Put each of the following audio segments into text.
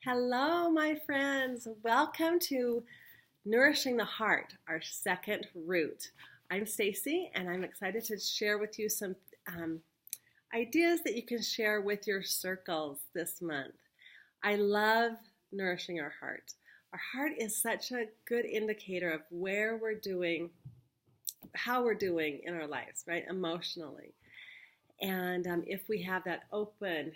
Hello, my friends. Welcome to Nourishing the Heart, our second root. I'm Stacy, and I'm excited to share with you some ideas that you can share with your circles this month. I love nourishing our heart. Our heart is such a good indicator of where we're doing, how we're doing in our lives, right? Emotionally. And if we have that open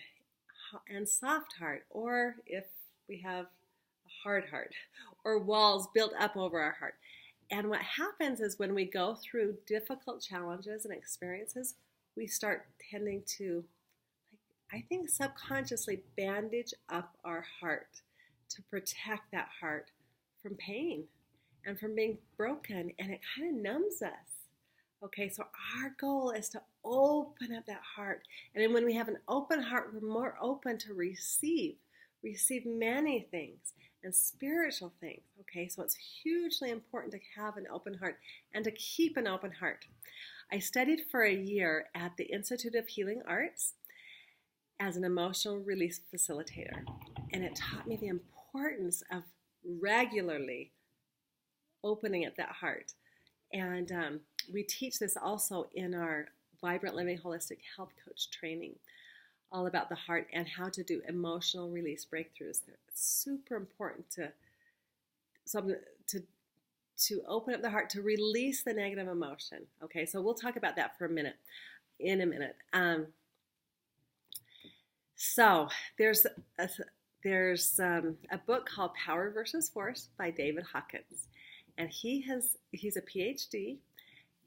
and soft heart, or if we have a hard heart, or walls built up over our heart. And what happens is when we go through difficult challenges and experiences, we start tending to, I think, subconsciously bandage up our heart to protect that heart from pain and from being broken, and it kind of numbs us. Okay, so our goal is to open up that heart. And then when we have an open heart, we're more open to receive many things and spiritual things. Okay, so it's hugely important to have an open heart and to keep an open heart. I studied for a year at the Institute of Healing Arts as an emotional release facilitator. And it taught me the importance of regularly opening up that heart. And we teach this also in our Vibrant Living Holistic Health Coach training, all about the heart and how to do emotional release breakthroughs. It's super important to open up the heart, to release the negative emotion. Okay, so we'll talk about that in a minute. So there's a book called Power versus Force by David Hawkins, and he's a PhD,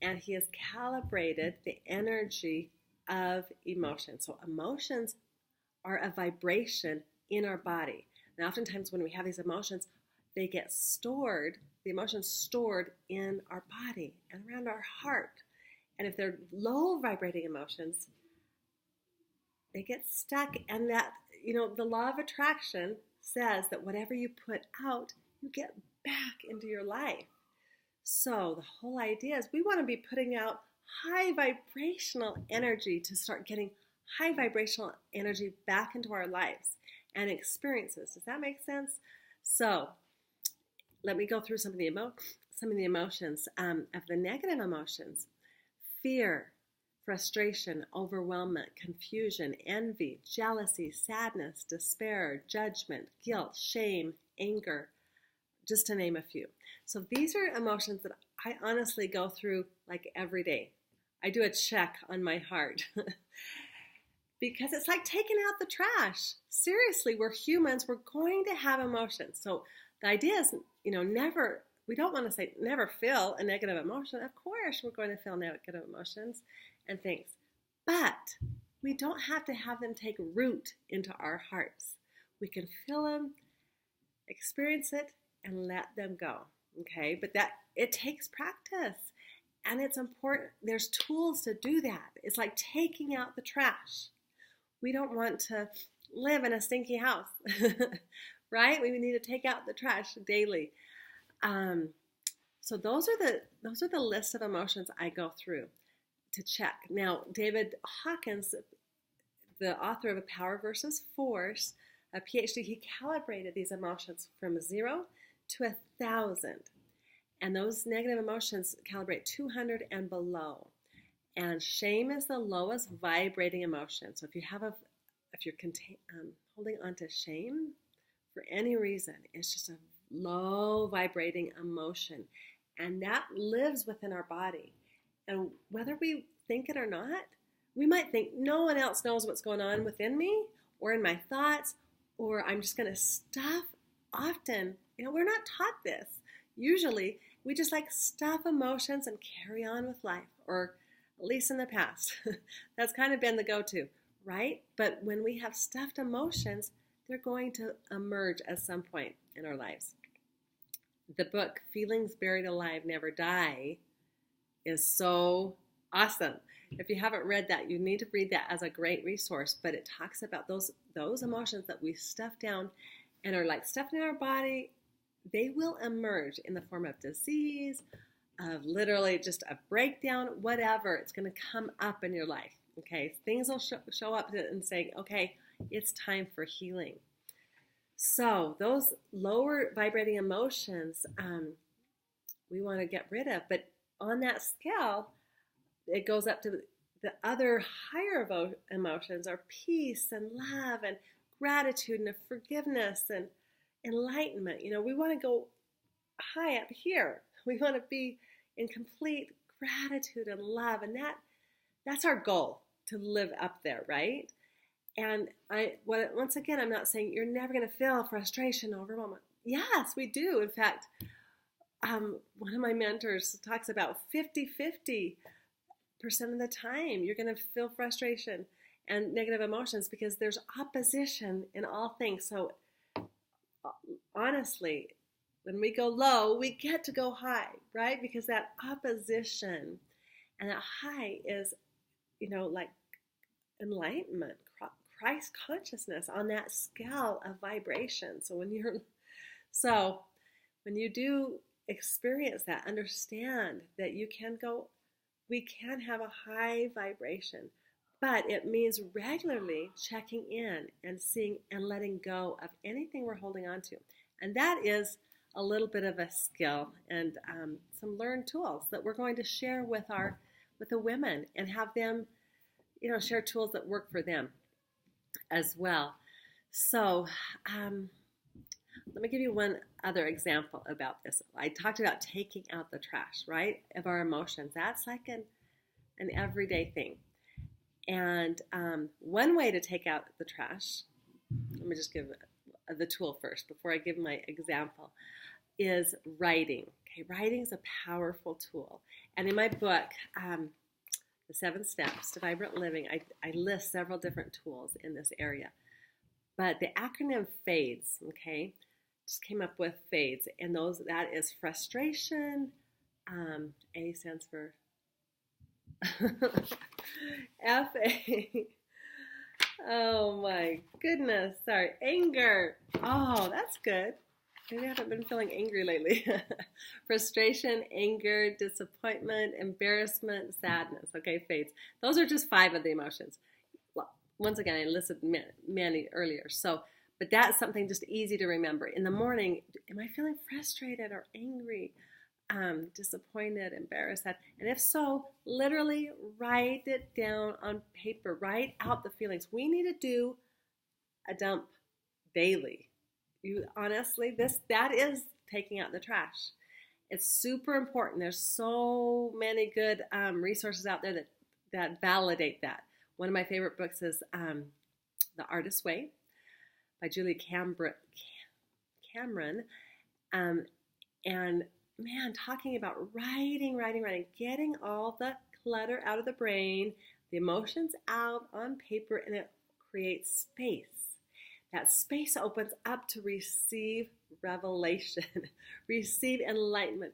and he has calibrated the energy of emotion. So emotions are a vibration in our body. And oftentimes when we have these emotions, they get stored, the emotions stored in our body and around our heart. And if they're low vibrating emotions, they get stuck. And that, the law of attraction says that whatever you put out, you get back into your life. So the whole idea is we want to be putting out high vibrational energy to start getting high vibrational energy back into our lives and experiences. Does that make sense? So let me go through some of the emotions of the negative emotions: fear, frustration, overwhelmment, confusion, envy, jealousy, sadness, despair, judgment, guilt, shame, anger, just to name a few. So these are emotions that I honestly go through like every day. I do a check on my heart because it's like taking out the trash. Seriously, we're humans. We're going to have emotions. So the idea is, we don't want to say never feel a negative emotion. Of course, we're going to feel negative emotions and things, but we don't have to have them take root into our hearts. We can feel them, experience it, and let them go. Okay, but that it takes practice, and it's important. There's tools to do that. It's like taking out the trash. We don't want to live in a stinky house, right? We need to take out the trash daily. So those are the list of emotions I go through to check. Now, David Hawkins, the author of A Power versus Force, a PhD, he calibrated these emotions from 0 to 1,000. And those negative emotions calibrate 200 and below. And shame is the lowest vibrating emotion. So if you're holding on to shame for any reason, it's just a low vibrating emotion. And that lives within our body. And whether we think it or not, we might think no one else knows what's going on within me or in my thoughts, or I'm just going to stuff. Often, we're not taught this. Usually, we just stuff emotions and carry on with life, or at least in the past. That's kind of been the go-to, right? But when we have stuffed emotions, they're going to emerge at some point in our lives. The book, Feelings Buried Alive Never Die, is so awesome. If you haven't read that, you need to read that as a great resource. But it talks about those emotions that we stuff down and are stuffed in our body. They will emerge in the form of disease, of literally just a breakdown, whatever. It's going to come up in your life. Okay, things will show up and say, okay, it's time for healing. So those lower vibrating emotions, we want to get rid of. But on that scale, it goes up to the other higher emotions are peace and love and gratitude and forgiveness and enlightenment. We want to go high up here. We want to be in complete gratitude and love, and that's our goal, to live up there, right? And once again, I'm not saying you're never going to feel frustration, overwhelm. Yes, we do. In fact, one of my mentors talks about 50-50% of the time you're going to feel frustration and negative emotions because there's opposition in all things. So honestly, when we go low, we get to go high, right? Because that opposition and that high is, like enlightenment, Christ consciousness on that scale of vibration. So when you do experience that, understand that we can have a high vibration, but it means regularly checking in and seeing and letting go of anything we're holding on to. And that is a little bit of a skill and some learned tools that we're going to share with the women and have them, share tools that work for them as well. So let me give you one other example about this. I talked about taking out the trash, right, of our emotions. That's like an everyday thing. And one way to take out the trash, let me just give the tool first before I give my example, is writing. Okay, writing is a powerful tool. And in my book, The 7 Steps to Vibrant Living, I list several different tools in this area. But the acronym FADES, okay, just came up with FADES, and that is frustration. A stands for F-A. Oh my goodness, sorry, anger. Oh, that's good. Maybe I haven't been feeling angry lately. Frustration, anger, disappointment, embarrassment, sadness. Okay, FADES. Those are just 5 of the emotions. Well, once again, I listed many earlier. But that's something just easy to remember. In the morning, am I feeling frustrated or angry, disappointed, embarrassed? And if so, literally write it down on paper. Write out the feelings. We need to do a dump daily. Honestly, that is taking out the trash. It's super important. There's so many good resources out there that validate that. One of my favorite books is The Artist's Way by Julie Cameron. And man, talking about writing, getting all the clutter out of the brain, the emotions out on paper, and it creates space. That space opens up to receive revelation, receive enlightenment.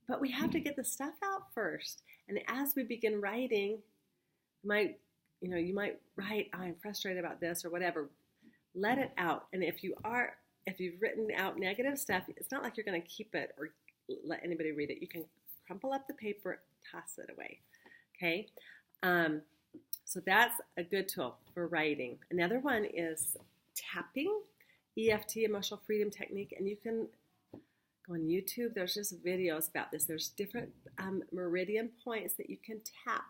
But we have to get the stuff out first. And as we begin writing, you might write, I'm frustrated about this or whatever. Let it out. And if you've written out negative stuff, it's not like you're going to keep it or let anybody read it. You can crumple up the paper, toss it away. Okay? So that's a good tool for writing. Another one is tapping, EFT, emotional freedom technique, and you can go on YouTube. There's just videos about this. There's different meridian points that you can tap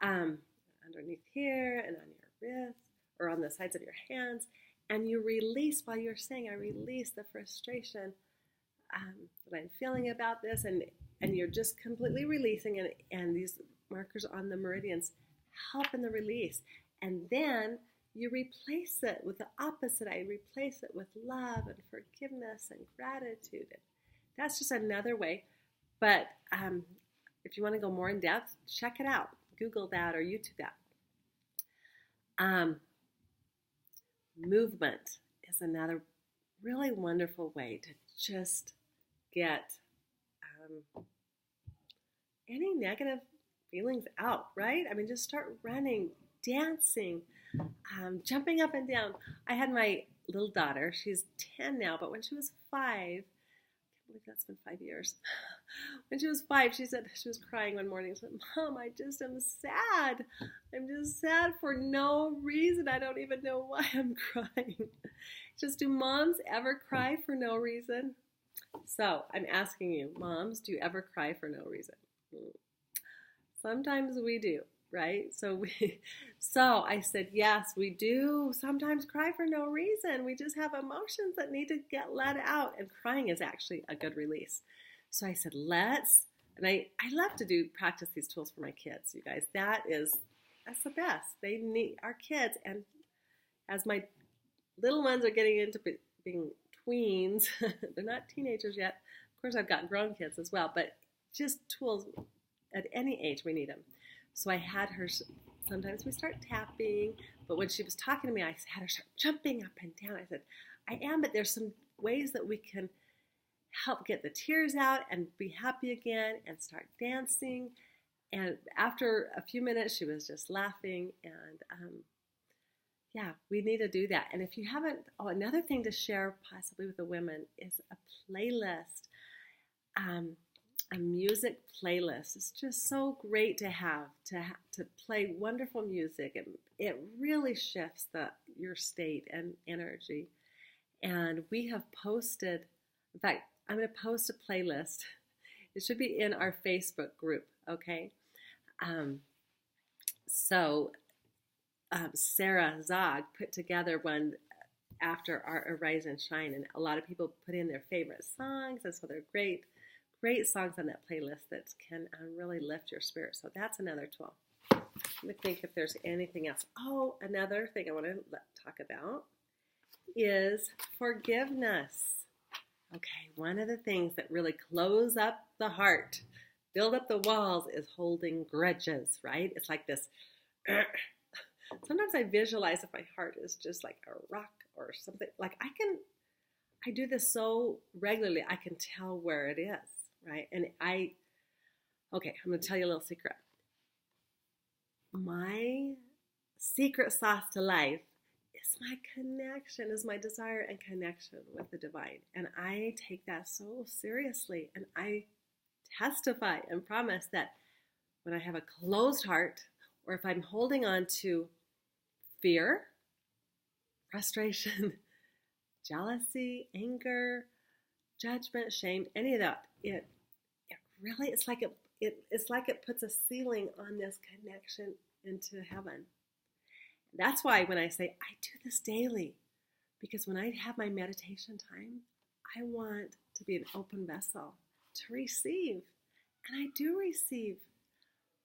underneath here and on your wrist or on the sides of your hands, and you release while you're saying, I release the frustration that I'm feeling about this, and you're just completely releasing, and these markers on the meridians help in the release. And then you replace it with the opposite. I replace it with love and forgiveness and gratitude. That's just another way. But if you want to go more in depth, check it out. Google that or YouTube that. Movement is another really wonderful way to just get any negative feelings out, right? I mean, just start running, dancing, jumping up and down. I had my little daughter, she's 10 now, but when she was 5, believe that's been 5 years. When she was 5, she said she was crying one morning. She said, Mom, I just am sad. I'm just sad for no reason. I don't even know why I'm crying. Just, do moms ever cry for no reason? So I'm asking you, moms, do you ever cry for no reason? Sometimes we do, right? So I said, yes, we do sometimes cry for no reason. We just have emotions that need to get let out, and crying is actually a good release. So I said, and I love to practice these tools for my kids, you guys. That's the best. They need our kids, and as my little ones are getting into being tweens, they're not teenagers yet. Of course, I've got grown kids as well, but just tools at any age, we need them. So I had her, sometimes we start tapping, but when she was talking to me, I had her start jumping up and down. I said, I am, but there's some ways that we can help get the tears out and be happy again and start dancing. And after a few minutes, she was just laughing, and yeah, we need to do that. And if you haven't, another thing to share possibly with the women is a playlist, a music playlist. It's just so great to have, to play wonderful music. It really shifts your state and energy. And we have posted, in fact, I'm going to post a playlist. It should be in our Facebook group, okay? Sarah Zog put together one after our Arise and Shine, and a lot of people put in their favorite songs, and so they're great songs on that playlist that can really lift your spirit. So that's another tool. Let me think if there's anything else. Oh, another thing I want to talk about is forgiveness. Okay, one of the things that really close up the heart, build up the walls, is holding grudges, right? It's like this. Sometimes I visualize if my heart is just like a rock or something. Like I do this so regularly, I can tell where it is, right? And I'm going to tell you a little secret. My secret sauce to life is my connection, is my desire and connection with the divine. And I take that so seriously. And I testify and promise that when I have a closed heart, or if I'm holding on to fear, frustration, jealousy, anger, judgment, shame, any of that, it really, it's like it puts a ceiling on this connection into heaven. That's why when I say I do this daily, because when I have my meditation time, I want to be an open vessel to receive, and I do receive.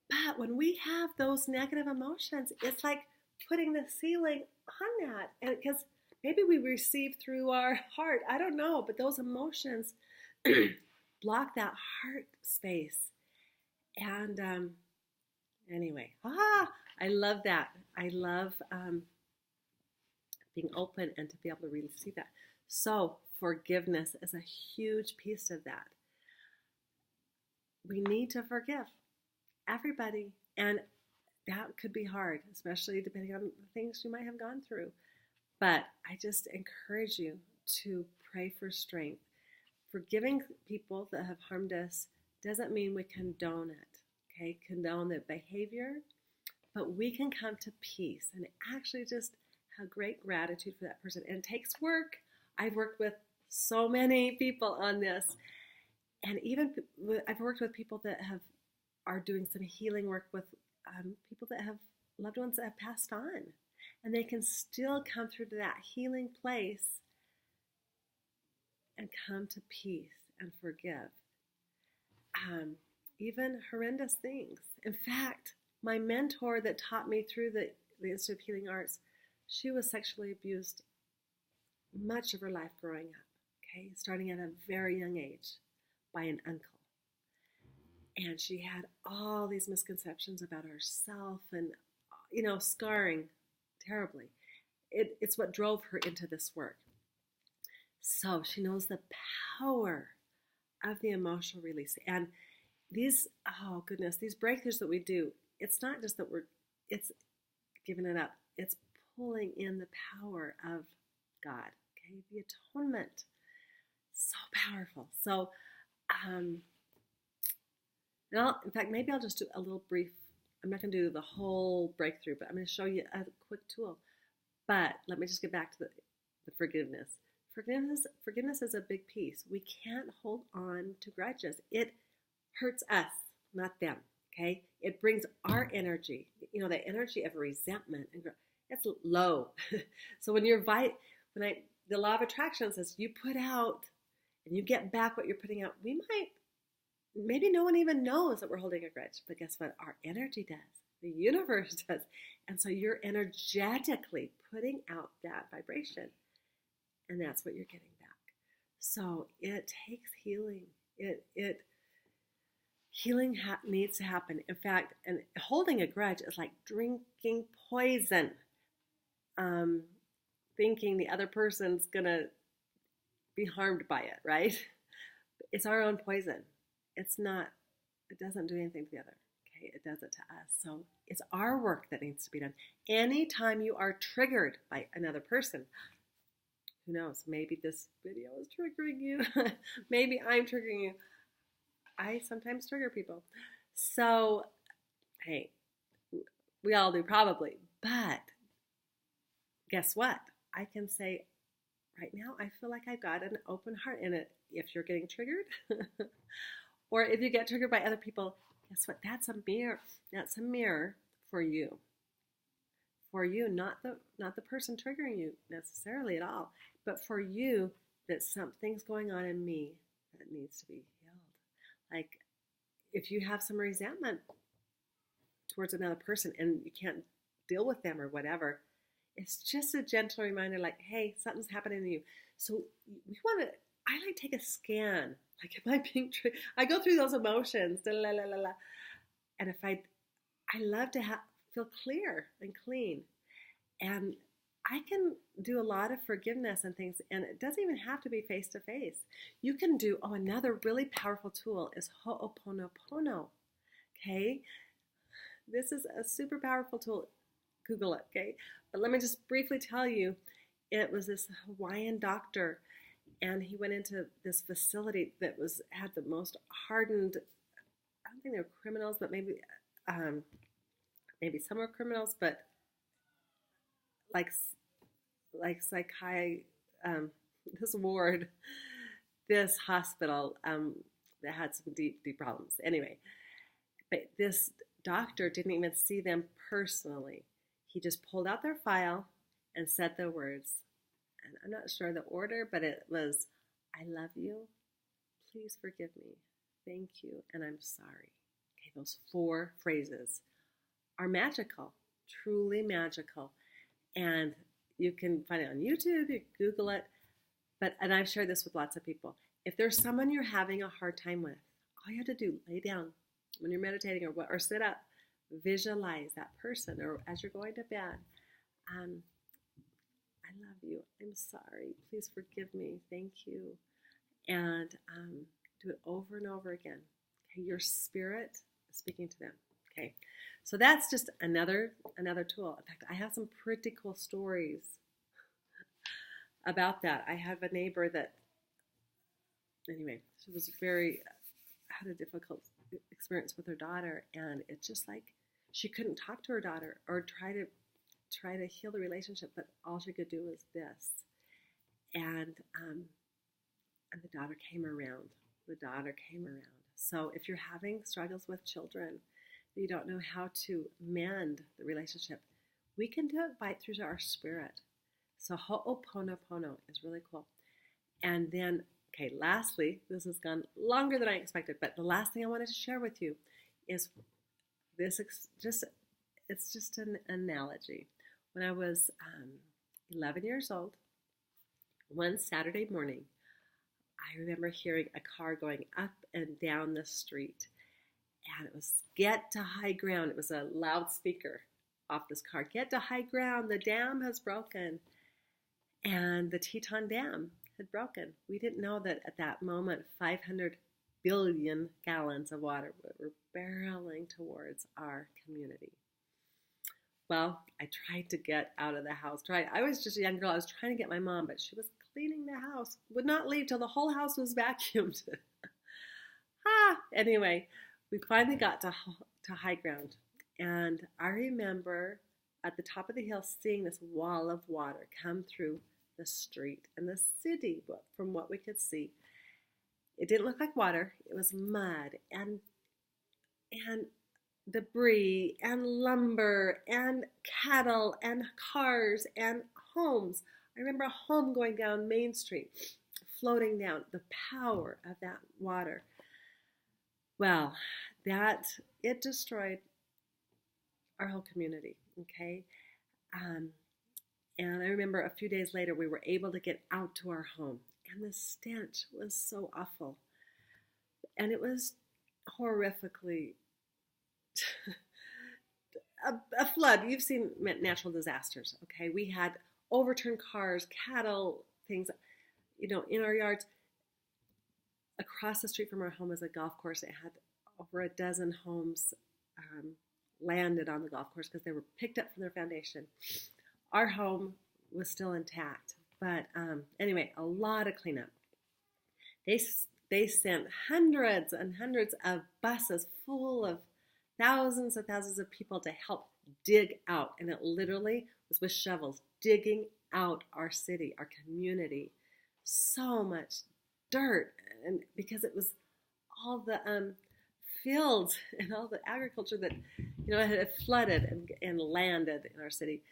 But when we have those negative emotions, it's like putting the ceiling on that. And because maybe we receive through our heart, I don't know, but those emotions block that heart space. And anyway, I love that. I love being open and to be able to receive that. So forgiveness is a huge piece of that. We need to forgive everybody, and that could be hard, especially depending on the things you might have gone through. But I just encourage you to pray for strength. Forgiving people that have harmed us doesn't mean we condone it, okay? Condone the behavior, but we can come to peace and actually just have great gratitude for that person. And it takes work. I've worked with so many people on this, and even I've worked with people that are doing some healing work with people that have loved ones that have passed on, and they can still come through to that healing place and come to peace and forgive. Even horrendous things. In fact, my mentor that taught me through the Institute of Healing Arts, she was sexually abused much of her life growing up, okay, starting at a very young age by an uncle. And she had all these misconceptions about herself and, scarring terribly. It's what drove her into this work. So she knows the power of the emotional release. And these breakthroughs that we do, it's not just that it's giving it up. It's pulling in the power of God, okay, the atonement. So powerful. So, in fact, maybe I'll just do a little brief. I'm not going to do the whole breakthrough, but I'm going to show you a quick tool. But let me just get back to the forgiveness. Forgiveness is a big piece. We can't hold on to grudges. It hurts us, not them. Okay? It brings our energy. You know, the energy of resentment and it's low. So when the law of attraction says you put out and you get back what you're putting out, maybe no one even knows that we're holding a grudge, but guess what? Our energy does. The universe does. And so you're energetically putting out that vibration. And that's what you're getting back. So it takes healing. Healing needs to happen. In fact, and holding a grudge is like drinking poison, thinking the other person's going to be harmed by it, right? It's our own poison. It doesn't do anything to the other. Okay, it does it to us. So it's our work that needs to be done. Anytime you are triggered by another person, who knows, maybe this video is triggering you. Maybe I'm triggering you. I sometimes trigger people. So, hey, we all do probably. But guess what? I can say, right now, I feel like I've got an open heart in it. If you're getting triggered, or if you get triggered by other people, guess what? That's a mirror. That's a mirror for you. For you, not the person triggering you necessarily at all, but for you, that something's going on in me that needs to be healed. Like if you have some resentment towards another person and you can't deal with them or whatever, it's just a gentle reminder like, hey, something's happening to you. So I like take a scan. Like, am I being triggered? I go through those emotions. And if I love to feel clear and clean. And I can do a lot of forgiveness and things, and it doesn't even have to be face to face. You can do, another really powerful tool is Ho'oponopono. Okay? This is a super powerful tool. Google it, okay? But let me just briefly tell you, it was this Hawaiian doctor, and he went into this facility that had the most hardened, I don't think they were criminals, but maybe some were criminals, but like this ward, this hospital that had some deep problems. Anyway, but this doctor didn't even see them personally. He just pulled out their file and said the words. And I'm not sure the order, but it was, I love you. Please forgive me. Thank you. And I'm sorry. Okay, those 4 phrases are magical, truly magical. And you can find it on YouTube, you can Google it. And I've shared this with lots of people. If there's someone you're having a hard time with, all you have to do, lay down when you're meditating or sit up, visualize that person, or as you're going to bed, I love you. I'm sorry. Please forgive me. Thank you. And do it over and over again. Okay, your spirit is speaking to them. Okay, so that's just another tool. In fact, I have some pretty cool stories about that. I have a neighbor that, anyway, she had a difficult experience with her daughter, and it's just like she couldn't talk to her daughter or try to heal the relationship, but all she could do was this. And the daughter came around. So if you're having struggles with children, you don't know how to mend the relationship, we can do it through our spirit. So Ho'oponopono is really cool. And then, okay, lastly, this has gone longer than I expected, but the last thing I wanted to share with you is this. It's just an analogy. When I was 11 years old, one Saturday morning, I remember hearing a car going up and down the street. And it was, get to high ground. It was a loudspeaker off this car. Get to high ground. The dam has broken. And the Teton Dam had broken. We didn't know that at that moment, 500 billion gallons of water were barreling towards our community. Well, I tried to get out of the house. I was just a young girl. I was trying to get my mom, but she was cleaning the house. Would not leave till the whole house was vacuumed. Anyway, we finally got to high ground. And I remember at the top of the hill seeing this wall of water come through the street and the city, from what we could see. It didn't look like water. It was mud and debris and lumber and cattle and cars and homes. I remember a home going down Main Street, floating down, the power of that water. Well, it destroyed our whole community, okay? And I remember a few days later, we were able to get out to our home, and the stench was so awful. And it was horrifically a flood. You've seen natural disasters, okay? We had overturned cars, cattle, things, in our yards. Across the street from our home was a golf course. It had over a dozen homes landed on the golf course because they were picked up from their foundation. Our home was still intact, but anyway, a lot of cleanup. They sent hundreds and hundreds of buses full of thousands of people to help dig out, and it literally was with shovels digging out our city, our community. So much dirt, and because it was all the fields and all the agriculture that had flooded and landed in our city.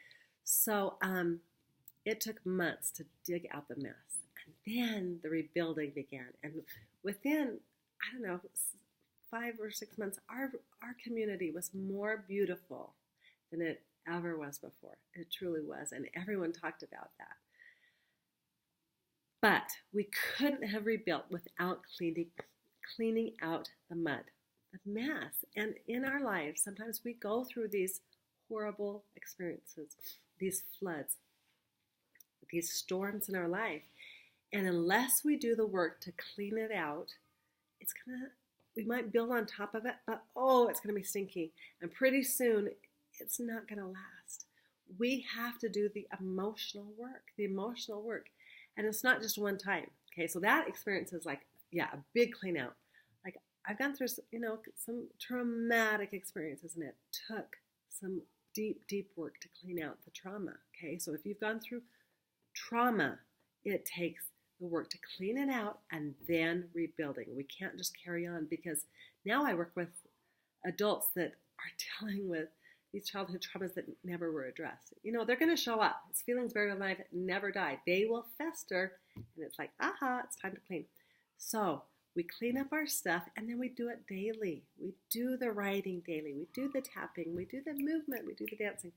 So it took months to dig out the mess, and then the rebuilding began. And within 5 or 6 months, our community was more beautiful than it ever was before. It truly was, and everyone talked about that. But we couldn't have rebuilt without cleaning out the mud, the mess. And in our lives, sometimes we go through these horrible experiences, these floods, these storms in our life. And unless we do the work to clean it out, we might build on top of it, but it's going to be stinky. And pretty soon, it's not going to last. We have to do the emotional work. And it's not just one time. Okay, so that experience is like, a big clean out. Like I've gone through, some traumatic experiences, and it took some deep, deep work to clean out the trauma. Okay, so if you've gone through trauma, it takes the work to clean it out and then rebuilding. We can't just carry on, because now I work with adults that are dealing with these childhood traumas that never were addressed. They're going to show up. It's feelings buried alive, never die. They will fester, and it's like, it's time to clean. So we clean up our stuff, and then we do it daily. We do the writing daily. We do the tapping. We do the movement. We do the dancing.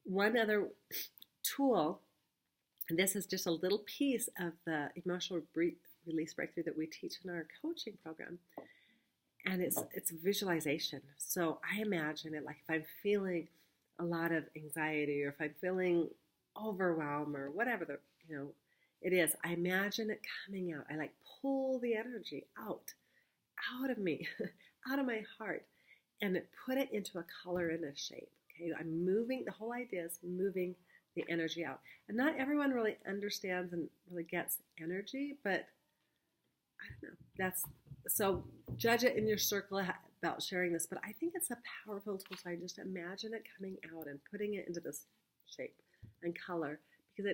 One other tool, and this is just a little piece of the emotional release breakthrough that we teach in our coaching program. And it's visualization. So I imagine it like if I'm feeling a lot of anxiety, or if I'm feeling overwhelmed, or whatever it is, I imagine it coming out. I pull the energy out of me, out of my heart, and put it into a color and a shape. Okay, I'm moving. The whole idea is moving the energy out. And not everyone really understands and really gets energy, but I don't know. So judge it in your circle about sharing this, but I think it's a powerful tool. So I just imagine it coming out and putting it into this shape and color, because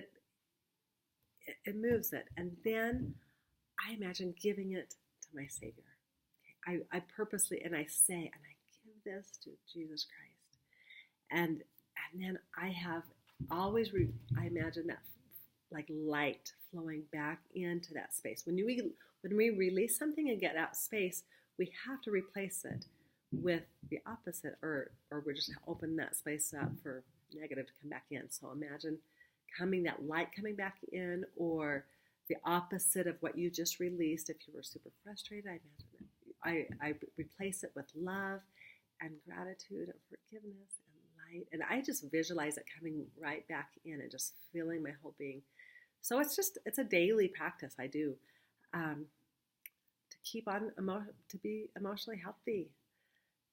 it moves it. And then I imagine giving it to my Savior. Okay? I purposely, and I say, and I give this to Jesus Christ. And then I have always, I imagine that like light flowing back into that space. When we release something and get out space, we have to replace it with the opposite, or we're just open that space up for negative to come back in. So imagine that light coming back in, or the opposite of what you just released. If you were super frustrated, I imagine that I replace it with love and gratitude and forgiveness and light. And I just visualize it coming right back in and just feeling my whole being. So it's a daily practice I do to keep on, to be emotionally healthy,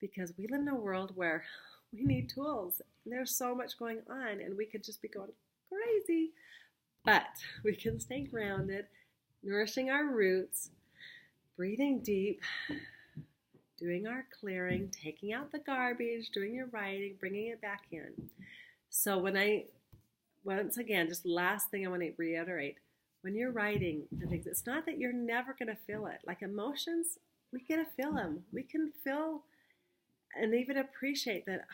because we live in a world where We need tools. There's so much going on, and we could just be going crazy. But we can stay grounded, nourishing our roots, breathing deep, doing our clearing, taking out the garbage, doing your writing, bringing it back in. So once again, just last thing I want to reiterate, when you're writing and things, it's not that you're never going to feel it. Like emotions, we get to feel them. We can feel and even appreciate that.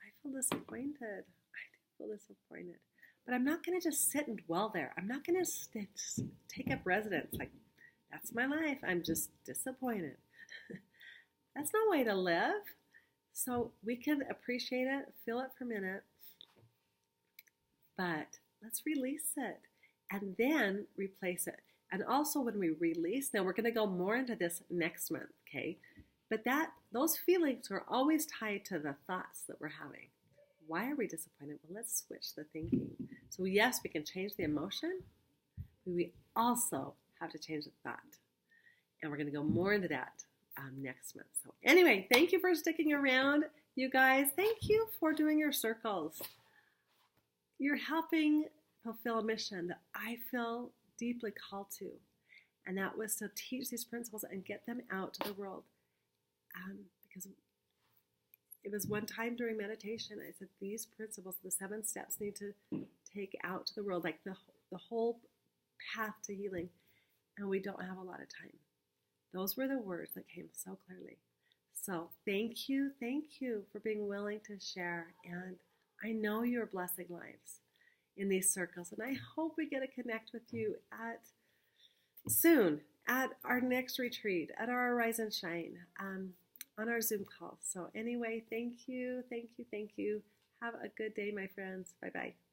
I feel disappointed. I feel disappointed. But I'm not going to just sit and dwell there. I'm not going to take up residence. Like, that's my life. I'm just disappointed. That's no way to live. So we can appreciate it, feel it for a minute, but let's release it and then replace it. And also when we release, now we're going to go more into this next month, okay? But those feelings are always tied to the thoughts that we're having. Why are we disappointed? Well, let's switch the thinking. So yes, we can change the emotion, but we also have to change the thought. And we're going to go more into that next month. So anyway, thank you for sticking around, you guys. Thank you for doing your circles. You're helping fulfill a mission that I feel deeply called to. And that was to teach these principles and get them out to the world. Because it was one time during meditation, I said, these principles, the 7 steps, need to take out to the world, like the whole path to healing. And we don't have a lot of time. Those were the words that came so clearly. So thank you for being willing to share. And I know you're blessing lives in these circles. And I hope we get to connect with you soon at our next retreat, at our Arise and Shine, on our Zoom call. So anyway, thank you. Have a good day, my friends. Bye-bye.